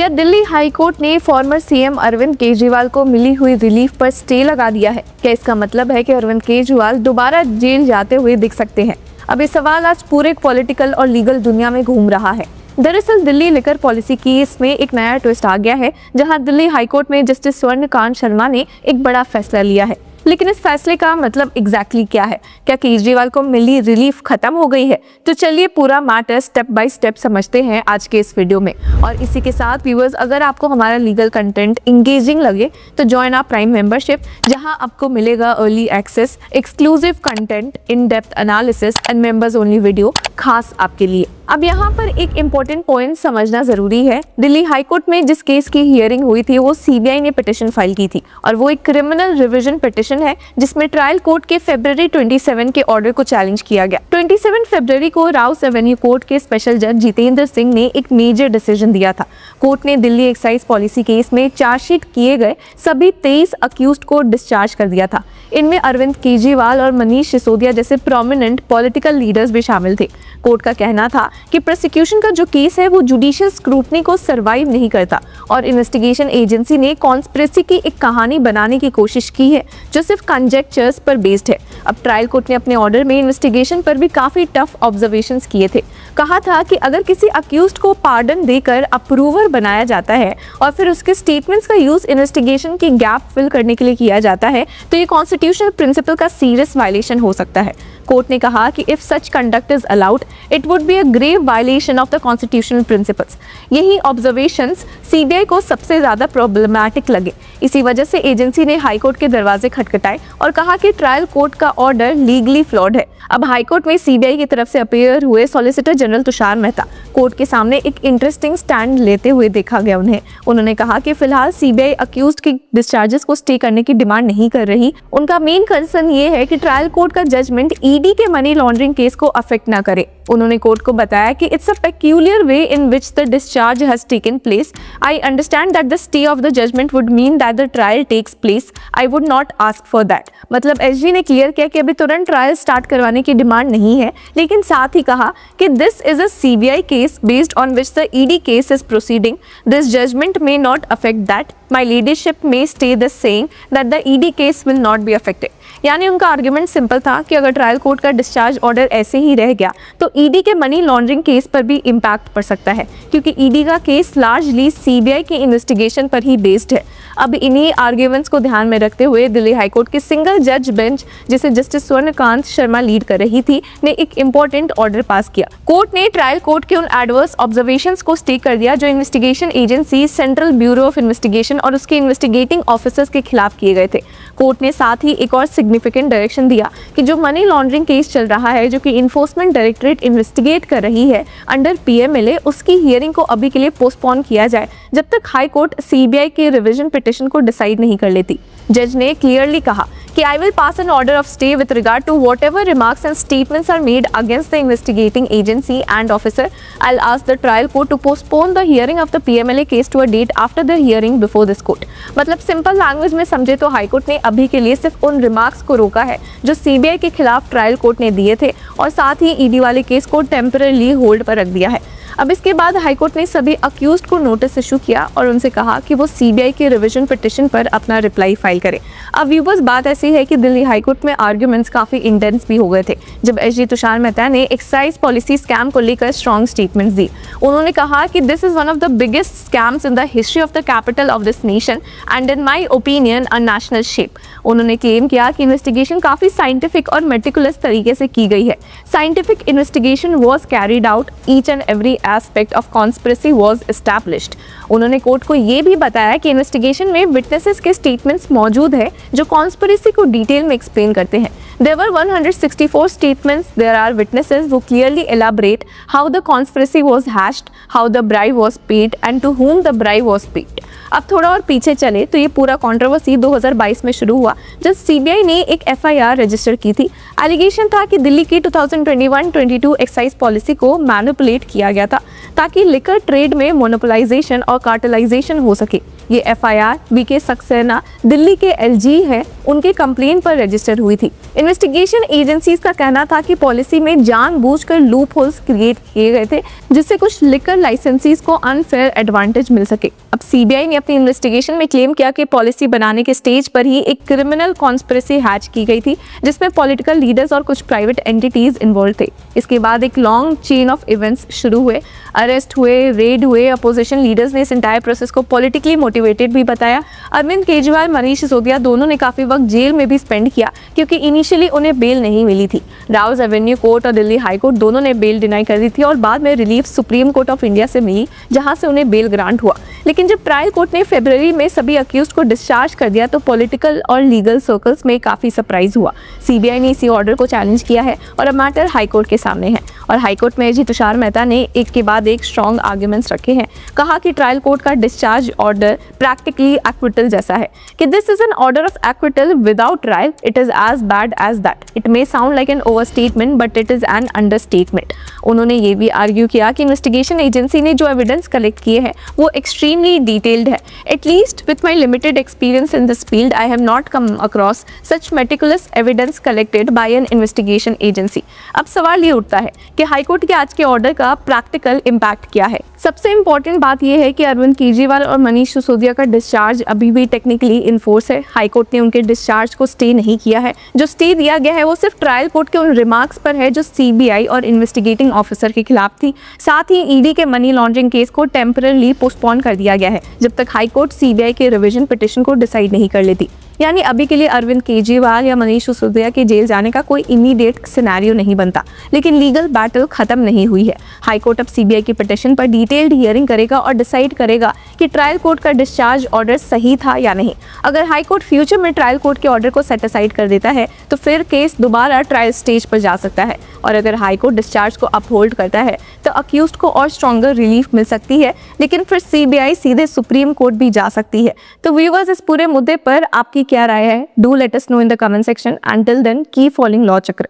Delhi high court ने farmer CM Arvind Kejriwal को मिली हुई रिलीफ पर स्टे लगा दिया है। क्या इसका मतलब है कि अरविंद केजरीवाल दोबारा जेल जाते हुए दिख सकते हैं? अब ये सवाल आज पूरे पॉलिटिकल और लीगल दुनिया में घूम रहा है। दरअसल दिल्ली लिकर पॉलिसी केस में एक नया ट्विस्ट आ गया है, जहां दिल्ली हाईकोर्ट में जस्टिस स्वर्णकांत शर्मा ने एक बड़ा फैसला लिया है। लेकिन इस फैसले का मतलब एग्जैक्टली क्या है? क्या केजरीवाल को मिली रिलीफ खत्म हो गई है? तो चलिए पूरा मैटर स्टेप बाय स्टेप समझते हैं आज के इस वीडियो में। और इसी के साथ व्यूअर्स, अगर आपको हमारा लीगल कंटेंट इंगेजिंग लगे तो ज्वाइन आवर प्राइम मेंबरशिप, जहां आपको मिलेगा early access, exclusive content, in depth analysis and members only video खास आपके लिए। अब यहाँ पर एक इम्पोर्टेंट पॉइंट समझना जरूरी है। दिल्ली हाईकोर्ट में जिस केस की हियरिंग हुई थी वो सीबीआई ने पिटिशन फाइल की थी, और वो एक क्रिमिनल रिवीजन पिटिशन है जिसमें ट्रायल कोर्ट के फरवरी 27 के ऑर्डर को चैलेंज किया गया। 27 फरवरी को राउस एवेन्यू कोर्ट के स्पेशल जज जितेंद्र सिंह ने एक मेजर डिसीजन दिया था। कोर्ट ने दिल्ली एक्साइज पॉलिसी केस में चार्जशीट किए गए सभी 23 अक्यूज्ड को डिस्चार्ज कर दिया था। इनमें अरविंद केजरीवाल और मनीष सिसोदिया जैसे प्रोमिनेंट पॉलिटिकल लीडर्स भी शामिल थे। कोर्ट का कहना था कि प्रोसिक्यूशन का जो केस है वो जुडिशियल स्क्रूटनी को सरवाइव नहीं करता, और इन्वेस्टिगेशन एजेंसी ने कॉन्स्पिरेसी की एक कहानी बनाने की कोशिश की है जो सिर्फ कंजेक्चर्स पर बेस्ड है। अब ट्रायल कोर्ट ने अपने ऑर्डर में इन्वेस्टिगेशन पर भी काफी टफ ऑब्जर्वेशंस किए थे। कहा था कि अगर किसी अक्यूज्ड को पार्डन देकर अप्रूवर बनाया जाता है और फिर उसके स्टेटमेंट्स का यूज इन्वेस्टिगेशन की गैप फिल करने के लिए किया जाता है तो ये कॉन्स्टिट्यूशनल प्रिंसिपल का सीरियस वायलेशन हो सकता है। कोर्ट ने कहा कि if such conduct is allowed it would be a grave violation of the constitutional principles. यही ऑब्जर्वेशंस सीबीआई को सबसे ज्यादा प्रॉब्लमैटिक लगे। इसी वजह से एजेंसी ने हाईकोर्ट के दरवाजे खटखटाए और कहा कि ट्रायल कोर्ट का ऑर्डर लीगली फ्लॉड है। अब हाईकोर्ट में सीबीआई की तरफ से अपीयर हुए solicitor general Tushar Mehta court के सामने एक इंटरेस्टिंग स्टैंड लेते हुए देखा गया। उन्होंने कहा कि फिलहाल सीबीआई अक्यूज्ड के डिस्चार्जेस को स्टे करने की डिमांड नहीं कर रही। उनका मेन कंसर्न ये है कि ट्रायल कोर्ट का जजमेंट ईडी के मनी लॉन्ड्रिंग केस को अफेक्ट ना करे। उन्होंने कोर्ट को बताया कि it's a peculiar way in which the discharge has taken place. I understand that the stay of the judgment would mean that the trial takes place. I would not ask for that. मतलब SG ने clear किया कि अभी तुरंत trial start करवाने की demand नहीं है, लेकिन साथ ही कहा कि this is a CBI case based on which the ED case is proceeding. This judgment may not affect that. My leadership may stay the saying that the ED case will not be affected। यानी उनका argument simple था कि अगर trial court का discharge order ऐसे ही रह गया तो ईडी के मनी लॉन्ड्रिंग केस पर भी इम्पैक्ट पड़ सकता है, क्योंकि ईडी का केस लार्जली सीबीआई के इन्वेस्टिगेशन पर ही बेस्ड है। अब इन्हीं आर्ग्यूमेंट्स को ध्यान में रखते हुए दिल्ली हाईकोर्ट की सिंगल जज बेंच, जिसे जस्टिस स्वर्णकांत शर्मा लीड कर रही थी, ने एक इंपॉर्टेंट ऑर्डर पास किया। कोर्ट ने ट्रायल कोर्ट के उन एडवर्स ऑब्जर्वेशंस को स्टे कर दिया जो investigation agency central bureau of investigation और उसके इन्वेस्टिगेटिंग ऑफिसर्स के खिलाफ किए गए थे। कोर्ट ने साथ ही एक और सिग्निफिकेंट डायरेक्शन दिया कि जो मनी लॉन्ड्रिंग केस चल रहा है, जो कि इन्फोर्समेंट डायरेक्टरेट इन्वेस्टिगेट कर रही है अंडर पीएमएलए, उसकी हियरिंग को अभी के लिए पोस्टपोन किया जाए जब तक हाई कोर्ट सीबीआई के रिवीजन पिटिशन को डिसाइड नहीं कर लेती। जज ने क्लियरली कहा कि I will pass an order of stay with regard to whatever remarks and statements are made against the investigating agency and officer. I'll ask the trial court to postpone the hearing of the PMLA case to a date after the hearing before this court। मतलब simple language में समझे तो high court ने अभी के लिए सिर्फ उन रिमार्क्स को रोका है जो सीबीआई के खिलाफ ट्रायल कोर्ट ने दिए थे, और साथ ही ईडी वाले केस को टेम्पररी होल्ड पर रख दिया है। अब इसके बाद हाईकोर्ट ने सभी अक्यूज्ड को नोटिस इशू किया और उनसे कहा कि वो सीबीआई के रिवीजन पिटिशन पर अपना रिप्लाई फाइल करें। अब व्यूअर्स, बात ऐसी है कि दिल्ली हाईकोर्ट में आर्ग्यूमेंट्स काफी इंटेंस भी हो गए थे जब एसजी तुषार मेहता ने एक्साइज पॉलिसी स्कैम को लेकर स्ट्रॉन्ग स्टेटमेंट्स दी। उन्होंने कहा कि this is one of the biggest scams in the history of the capital of this nation and in my opinion a national shape. उन्होंने क्लेम किया कि इन्वेस्टिगेशन काफी साइंटिफिक और मेटिकुलस तरीके से की गई है। Scientific investigation was carried out, each and every aspect of conspiracy was established. उन्होंने कोर्ट को ये भी बताया कि इन्वेस्टिगेशन में विटनेसेस के स्टेटमेंट्स मौजूद है जो कॉन्स्पिरेसी को डिटेल में एक्सप्लेन करते हैं। There were 164 statements. There are witnesses who clearly elaborate how the conspiracy was hatched, how the bribe was paid, and to whom the bribe was paid। अब थोड़ा और पीछे चले तो ये पूरा कंट्रोवर्सी 2022 में शुरू हुआ जब सीबीआई ने एक एफआईआर रजिस्टर की थी। एलिगेशन था कि दिल्ली की 2021-22 एक्साइज पॉलिसी को मैनिपुलेट किया गया था ताकि लिकर ट्रेड में मोनोपोलाइजेशन और कार्टेलाइजेशन हो सके। ये FIR VK सक्सेना दिल्ली के LG है उनके कंप्लेन पर रजिस्टर हुई थी। इन्वेस्टिगेशन एजेंसीज का कहना था कि पॉलिसी में जानबूझकर लूप होल्स क्रिएट किए गए थे जिससे कुछ लिकर लाइसेंसीज को अनफेयर एडवांटेज मिल सके। अब CBI ने अपनी इन्वेस्टिगेशन में क्लेम किया कि पॉलिसी बनाने के स्टेज पर ही एक क्रिमिनल कॉन्स्पिरेसी हैच की गई थी जिसमें पॉलिटिकल लीडर्स और कुछ प्राइवेट एंटिटीज इन्वॉल्व थे। इसके बाद एक लॉन्ग चेन ऑफ इवेंट्स शुरू हुए, अरेस्ट हुए, रेड हुए। अपोजिशन लीडर्स ने इस एंटायर प्रोसेस को पॉलिटिकली मोटिवेटेड भी बताया। अरविंद केजरीवाल, मनीष सिसोदिया दोनों ने काफी वक्त जेल में भी स्पेंड किया क्योंकि इनिशियली उन्हें बेल नहीं मिली थी। राउज एवेन्यू कोर्ट और दिल्ली हाई कोर्ट दोनों ने बेल डिनाई कर दी थी और बाद में relief supreme court of India से मिली जहां से उन्हें बेल ग्रांट हुआ। लेकिन जब ट्रायल कोर्ट ने फरवरी में सभी अक्यूज्ड को डिस्चार्ज कर दिया तो पॉलिटिकल और लीगल सर्कल्स में काफी सरप्राइज हुआ। CBI ने इसी ऑर्डर को चैलेंज किया है और अब मैटर हाई कोर्ट के सामने है और हाई कोर्ट में जी तुषार मेहता ने एक के बाद एक स्ट्रॉन्ग आर्ग्यूमेंट्स रखे हैं। कहा कि ट्रायल कोर्ट का डिस्चार्ज ऑर्डर प्रैक्टिकली एक्विटल जैसा है कि this is an order of acquittal without trial, it is as bad as that. It may sound like an overstatement but it is an understatement. उन्होंने ये भी argue किया कि investigation agency ने जो एविडेंस कलेक्ट किए हैं वो एक्सट्रीमली डिटेल्ड है। At least with my limited experience in this field I have not come across such meticulous evidence collected by N investigation agency. अब सवाल ये उठता है कि हाईकोर्ट के आज के ऑर्डर का प्रैक्टिकल इम्पैक्ट क्या है। सबसे इंपॉर्टेंट बात यह है कि अरविंद केजरीवाल और मनीष सिसोदिया का डिस्चार्ज अभी भी टेक्निकली इन फोर्स है। हाईकोर्ट ने उनके डिस्चार्ज को स्टे नहीं किया है। जो स्टे दिया गया है वो सिर्फ ट्रायल कोर्ट के उन रिमार्क्स पर है जो CBI और इन्वेस्टिगेटिंग ऑफिसर के खिलाफ थी। साथ ही ED के मनी लॉन्ड्रिंग केस को टेम्पररी पोस्टपोन कर दिया गया है जब तक हाईकोर्ट CBI के रिवीजन पिटिशन को डिसाइड नहीं कर लेती। यानी अभी के लिए अरविंद केजरीवाल या मनीष सिसोदिया के जेल जाने का कोई इमीडिएट सिनेरियो नहीं बनता, लेकिन लीगल बैटल खत्म नहीं हुई है। हाईकोर्ट अब CBI की पिटिशन पर डिटेल्ड हियरिंग करेगा और डिसाइड करेगा कि ट्रायल कोर्ट का डिस्चार्ज ऑर्डर सही था या नहीं। अगर हाईकोर्ट फ्यूचर में ट्रायल कोर्ट के ऑर्डर को सेट असाइड कर देता है तो फिर केस दोबारा ट्रायल स्टेज पर जा सकता है और अगर हाईकोर्ट डिस्चार्ज को अपहोल्ड करता है तो अक्यूज्ड को और स्ट्रॉन्गर रिलीफ मिल सकती है, लेकिन फिर CBI सीधे सुप्रीम कोर्ट भी जा सकती है। तो व्यूअर्स, इस पूरे मुद्दे पर आपकी क्या राय है? Do let us know in the comment section. Until then keep following law चक्र।